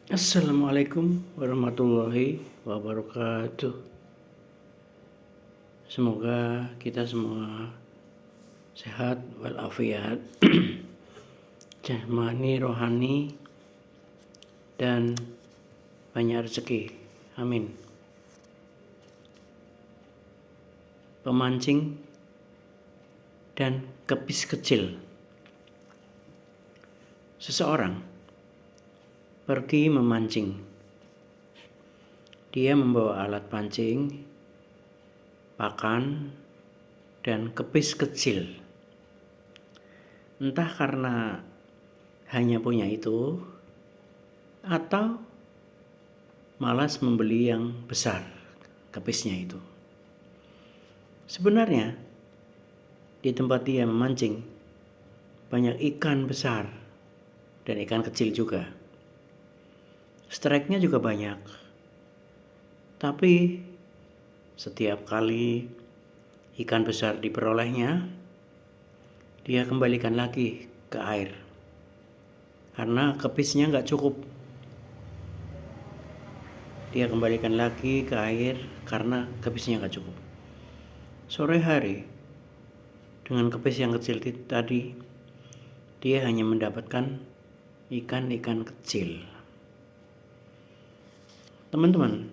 Assalamualaikum warahmatullahi wabarakatuh. Semoga kita semua sehat walafiat, jasmani, rohani, dan banyak rezeki. Amin. Pemancing dan kepis kecil. Seseorang pergi memancing. Dia membawa alat pancing, pakan, dan kepis kecil. Entah karena hanya punya itu atau malas membeli yang besar kepisnya itu. Sebenarnya di tempat dia memancing banyak ikan besar dan ikan kecil juga. Strike-nya juga banyak. Tapi setiap kali ikan besar diperolehnya, dia kembalikan lagi ke air. Karena kepisnya nggak cukup. Dia kembalikan lagi ke air karena kepisnya nggak cukup. Sore hari, dengan kepis yang kecil tadi, dia hanya mendapatkan ikan-ikan kecil. Teman-teman,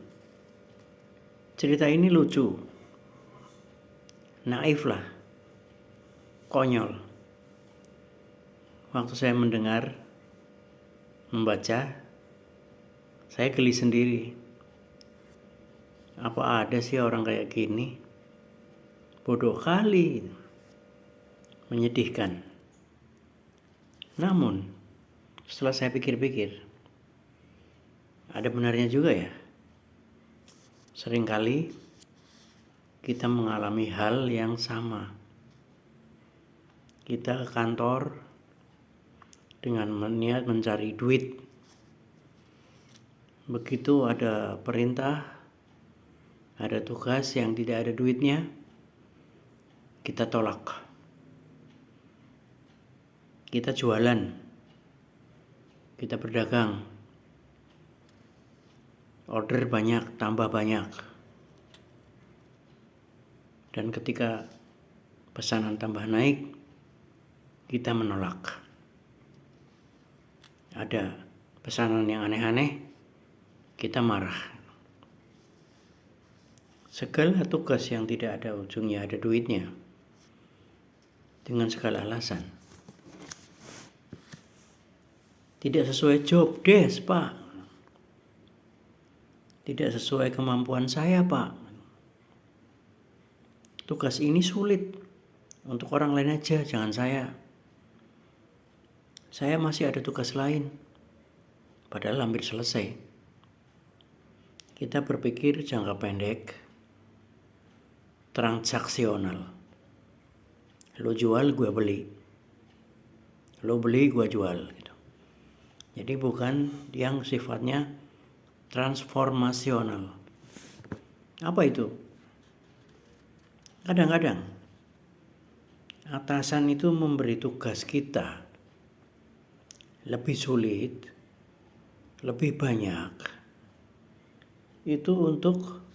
cerita ini lucu, naif lah, konyol. Waktu saya mendengar, membaca, saya geli sendiri. Apa ada sih orang kayak gini? Bodoh kali. Menyedihkan. Namun, setelah saya pikir-pikir, ada benarnya juga ya. Seringkali kita mengalami hal yang sama. Kita ke kantor dengan niat mencari duit. Begitu ada perintah, ada tugas yang tidak ada duitnya, kita tolak. Kita jualan, kita berdagang, order banyak, tambah banyak. Dan ketika pesanan tambah naik, kita menolak. Ada pesanan yang aneh-aneh, kita marah. Segala tugas yang tidak ada ujungnya, ada duitnya, dengan segala alasan. Tidak sesuai job desk, Pak. Tidak sesuai kemampuan saya, Pak. Tugas ini sulit. Untuk orang lain aja, jangan saya. Saya masih ada tugas lain. Padahal hampir selesai. Kita berpikir jangka pendek, transaksional. Lo jual, gue beli. Lo beli, gue jual. Gitu. Jadi bukan yang sifatnya transformasional. Apa itu? Kadang-kadang atasan itu memberi tugas kita lebih sulit, lebih banyak. Itu untuk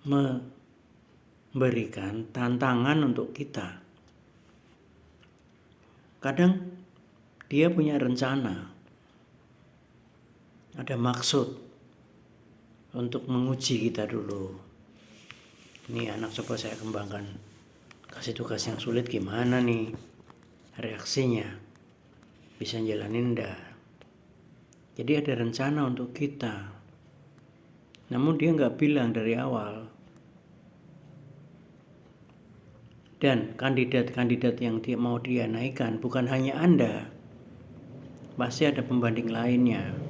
memberikan tantangan untuk kita. Kadang dia punya rencana, ada maksud untuk menguji kita dulu. Ini anak coba saya kembangkan, kasih tugas yang sulit gimana nih reaksinya, bisa jalanin enggak. Jadi ada rencana untuk kita, namun dia nggak bilang dari awal. Dan kandidat-kandidat yang mau dia naikkan bukan hanya Anda, pasti ada pembanding lainnya.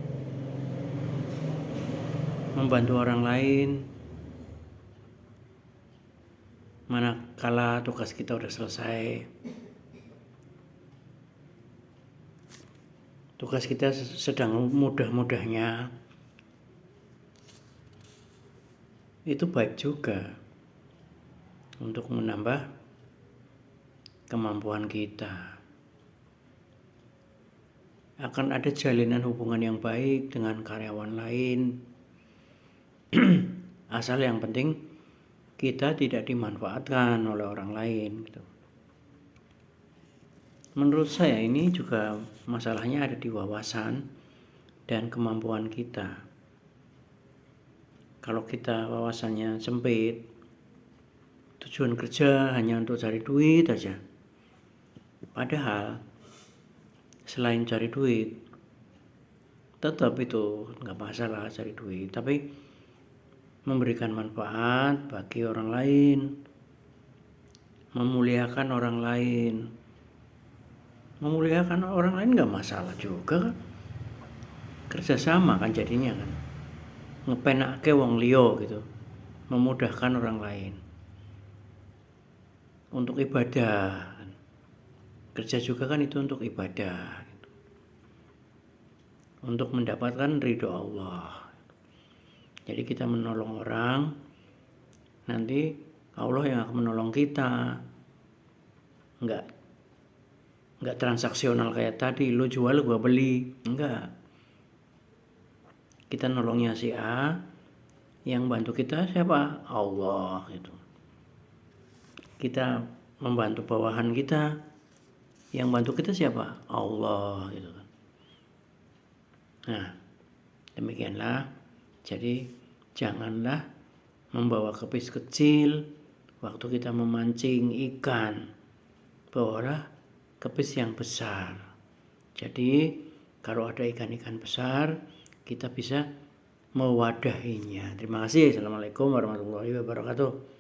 Membantu orang lain manakala tugas kita udah selesai. Tugas kita sedang mudah-mudahnya. Itu baik juga untuk menambah kemampuan kita. akan ada jalinan hubungan yang baik dengan karyawan lain. Asal yang penting kita tidak dimanfaatkan oleh orang lain gitu. Menurut saya ini juga masalahnya ada di wawasan dan kemampuan kita. Kalau kita wawasannya sempit, tujuan kerja hanya untuk cari duit aja. Padahal selain cari duit, tetap itu nggak masalah cari duit, tapi memberikan manfaat bagi orang lain, memuliakan orang lain. Memuliakan orang lain nggak masalah juga kan. Kerjasama kan jadinya kan. Ngepenake wong liya gitu. Memudahkan orang lain. Untuk ibadah. Kerja juga kan itu untuk ibadah. Untuk mendapatkan ridho Allah. Jadi kita menolong orang, nanti Allah yang akan menolong kita. Enggak transaksional kayak tadi, lo jual gua beli. Enggak. Kita nolongnya si A, yang bantu kita siapa? Allah gitu. Kita membantu bawahan kita, yang bantu kita siapa? Allah gitu kan. Nah, demikianlah. Jadi janganlah membawa kepis kecil waktu kita memancing ikan. Bawalah kepis yang besar. Jadi kalau ada ikan-ikan besar, kita bisa mewadahinya. Terima kasih. Assalamualaikum warahmatullahi wabarakatuh.